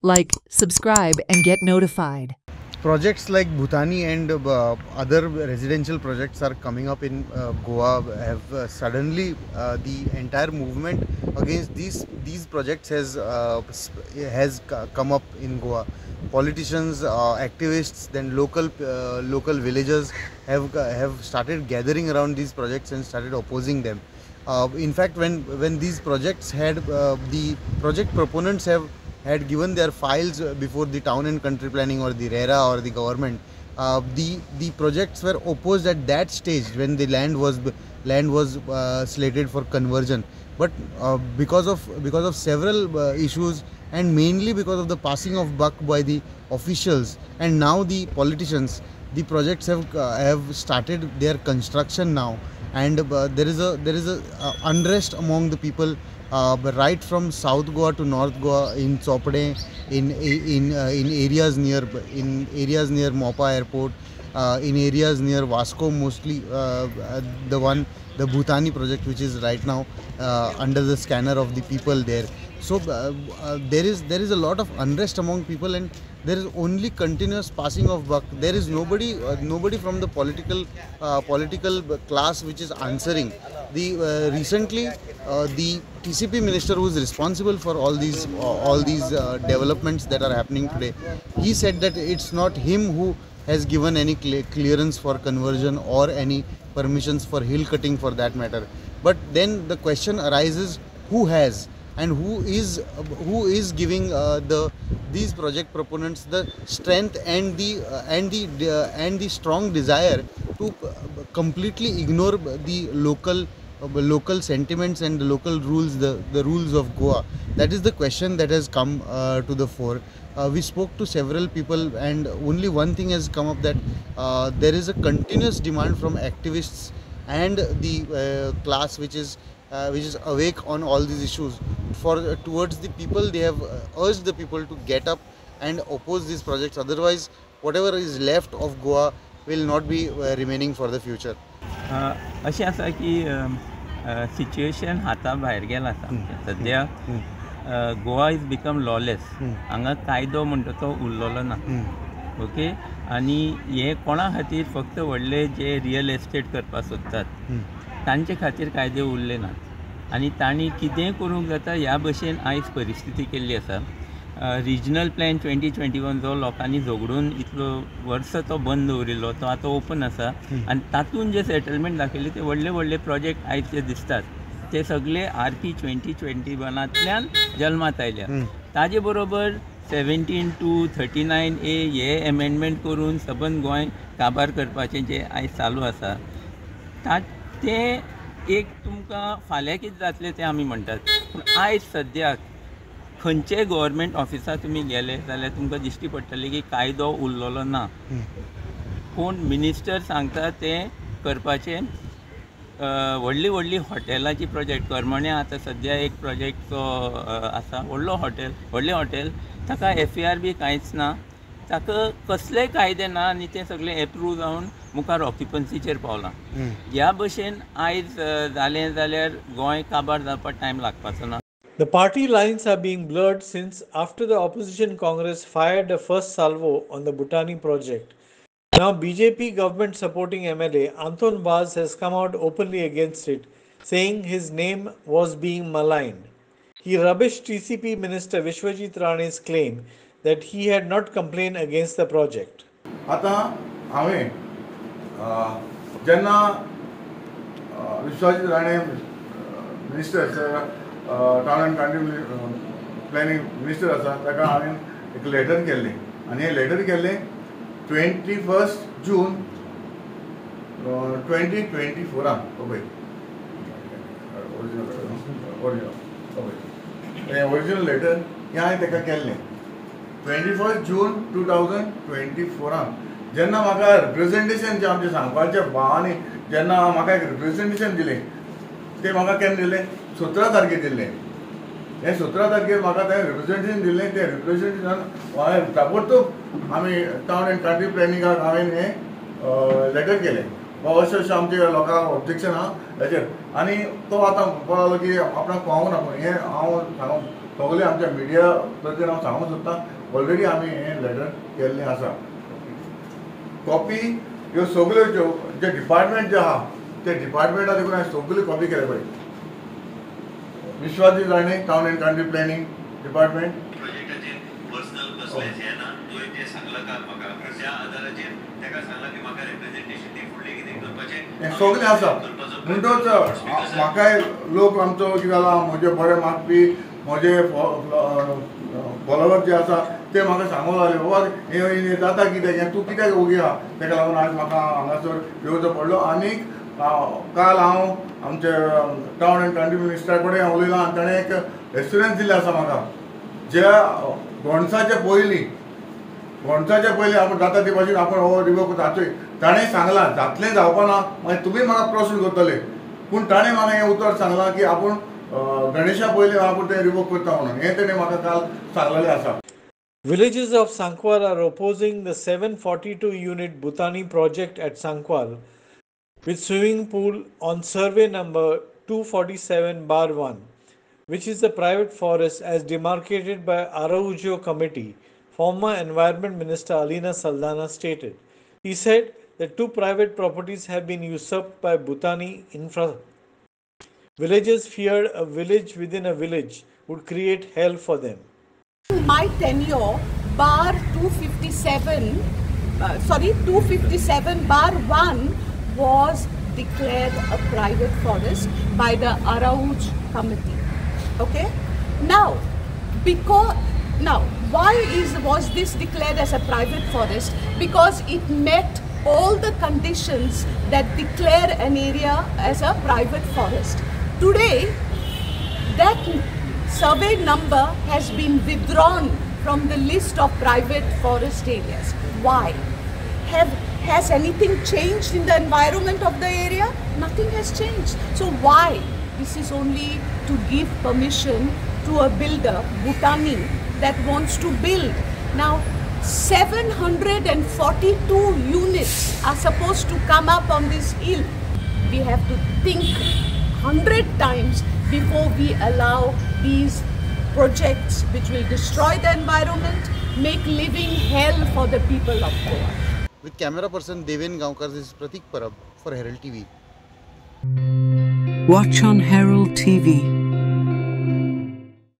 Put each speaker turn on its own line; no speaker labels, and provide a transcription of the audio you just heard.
Like, subscribe, and get notified.
Projects like Bhutani and other residential projects are coming up in Goa. Have suddenly the entire movement against these projects has come up in Goa. Politicians, activists, then local villagers have started gathering around these projects and started opposing them. In fact, when these projects the project proponents had given their files before the town and country planning or the RERA or the government, the projects were opposed at that stage when the land was slated for conversion. But because of several issues, and mainly because of the passing of buck by the officials and now the politicians, the projects have started their construction now. And there is a unrest among the people, right from South Goa to North Goa, in Chopade, in areas near Mopa Airport, in areas near Vasco, mostly the Bhutani project, which is right now under the scanner of the people there. So there is a lot of unrest among people, and there is only continuous passing of buck. There is nobody from the political class which is answering. The recently the TCP minister, who is responsible for all these developments that are happening today, he said that it's not him who has given any clearance for conversion or any permissions for hill cutting, for that matter. But then the question arises, who has, and who is giving these project proponents the strength and the strong desire to completely ignore the local sentiments and the local rules, the rules of Goa. That is the question that has come to the fore. We spoke to several people, and only one thing has come up, that there is a continuous demand from activists and the class which is awake on all these issues. Towards the people, they have urged the people to get up and oppose these projects. Otherwise, whatever is left of Goa will not be remaining for the future.
अशें आसा की situation हाता भायर गेला आसा सद्या. Goa is become lawless. हांगा कायदो म्हणटा तो उरलेलो ना. ओके. आनी हे कोणा खातीर, फक्त व्हडले जे रियल एस्टेट करपाक सोदतात तांचे खातीर कायदे उरले नात. आनी तांणी कितेंय करूंक जाता ह्या भशेन आयज परिस्थिती केल्ली आसा. रिजनल प्लॅन 2021 जो लोकांनी झगडून इतलो वर्स तो बंद दवरिल्लो, तो आतां ओपन आसा. आनी तातूंत जे सेटलमेंट दाखयले ते व्हडले प्रोजेक्ट आयज जे दिसतात ते सगळे RP 2021तल्यान जल्मात आयल्या. ताजे बरोबर 17 to 39A हे एमेंडमेंट करून सबंद गोंय काबार करपाचें जे आयज चालू आसा ते एक तुमकां फाल्यां कितें जातलें तें आमी म्हणटात. पूण आयज सद्याक खंयचेय गव्हर्मेंट ऑफिसां तुमी गेले जाल्यार तुमकां दिश्टी पडटलें की कायदो उरलेलो ना. पूण मिनिस्टर सांगता तें करपाचें. व्हडली हॉटेलाची प्रोजेक्ट करमण्या आतां सद्या एक प्रोजेक्ट जो आसा, व्हडलें हॉटेल, ताका FAR बी कांयच ना, ताका कसलेय कायदे ना, आनी तें सगळें एप्रूव जावन मुखार ऑक्युपन्सीचेर पावलां. ह्या भशेन आयज जालें जाल्यार गोंय काबार जावपाक टायम लागपाचो ना.
The party lines are being blurred since after the opposition Congress fired a first salvo on the Bhutani project. Now BJP government supporting MLA Anton Vaz has come out openly against it, saying his name was being maligned. He rubbished TCP Minister Vishwajit Rane's claim that he had not complained against the project.
आता हांवें जेन्ना Vishwajit Rane minister town and country planning minister आसा ताका हांवें एक letter केल्लें, आनी हें लेटर केल्लें 21 जून 2024. ओरिजिनल लेटर हें हांवें ताका केल्लें 21 जून 2024. जेन्ना म्हाका रिप्रेजेंटेशन जें आमचें सांगपाचें भावांनी जेन्ना म्हाका एक रिप्रेजेंटेशन दिलें, तें म्हाका केन्ना दिलें, 17 तारखेर दिल्लें. हें 17 तारखेर म्हाका तें रिप्रेजेंटेशन दिल्लें. तें रिप्रेजेंटेशन हांवें ताबडतोब आमी टाउन एंड कंट्री प्लॅनिंगाक हांवें हें लेटर केलें, अशें आमच्या लोकांक ऑब्जेक्शन आहा हेचेर. आनी तो आतां पळयलो की आपणाक पावूंक ना. पूण हें हांव सगळे आमच्या मिडिया प्रती हांव सांगूंक सोदतां ऑलरेडी आमी हें लेटर केल्लें आसा. कॉपी ह्यो सगल्यो ज्यो जे डिपार्टमेंट जे आहा ते डिपार्टमेंटा देखून हांवें सगल्यो कॉपी केले पळय. Vishwajit Rane town and country planning department
प्रोजेक्टाचेर पर्सनल कसलेंच हें ना. तुवें तें सांगलां काल म्हाका त्या आदाराचेर ताका सांगलां की म्हाका रिप्रेझेंटेशन दी फुडलें कितें करपाचें
हें सगळें आसा. म्हणटच म्हाकाय लोक आमचो कितें जाला म्हजे बरे मागपी म्हजे फॉलोवर जे आसा ते म्हाका सांगूंक लागले बाबा हें जाता कितें हें तूं कित्याक ओगी आहा ताका लागून आज म्हाका हांगासर येवचो पडलो. आनीक काल हांव आमचे टावन एंड कंट्री मिनिस्टरा कडेन उलयलां आनी ताणें एक एश्युरन्स दिल्लें आसा म्हाका जे घोणसाचे पयलीं आपूण जाता ते भाशेन आपूण हो रिवोक जातोय. ताणें सांगलां जातलें जावपा ना मागीर तुमी म्हाका प्रश्न करतले पूण ताणें म्हाका हें उतर सांगलां की आपूण गणेशा पयलीं आपूण तें रिवोक करता म्हणून हें ताणें म्हाका काल सांगलेलें आसा.
Villagers of Sankwal are opposing the 742-unit Bhutani project at Sankwal with swimming pool on survey number 247/1, which is the private forest as demarcated by Araujo Committee, former Environment Minister Alina Saldana stated. He said that 2 private properties have been usurped by Bhutani infra. Villagers feared a village within a village would create hell for them.
My tenure, bar 257/1 was declared a private forest by the Arauj Committee. Okay. Now, why was this declared as a private forest? Because it met all the conditions that declare an area as a private forest. Today, that survey number has been withdrawn from the list of private forest areas. Why? Has anything changed in the environment of the area? Nothing has changed. So why? This is only to give permission to a builder, Bhutani, that wants to build. Now, 742 units are supposed to come up on this hill. We have to think 100 times before we allow these projects which will destroy the environment, make living hell for the people of Goa.
With camera person Deven Gaonkar, this is Pratik Parab for Herald TV.
Watch on Herald TV.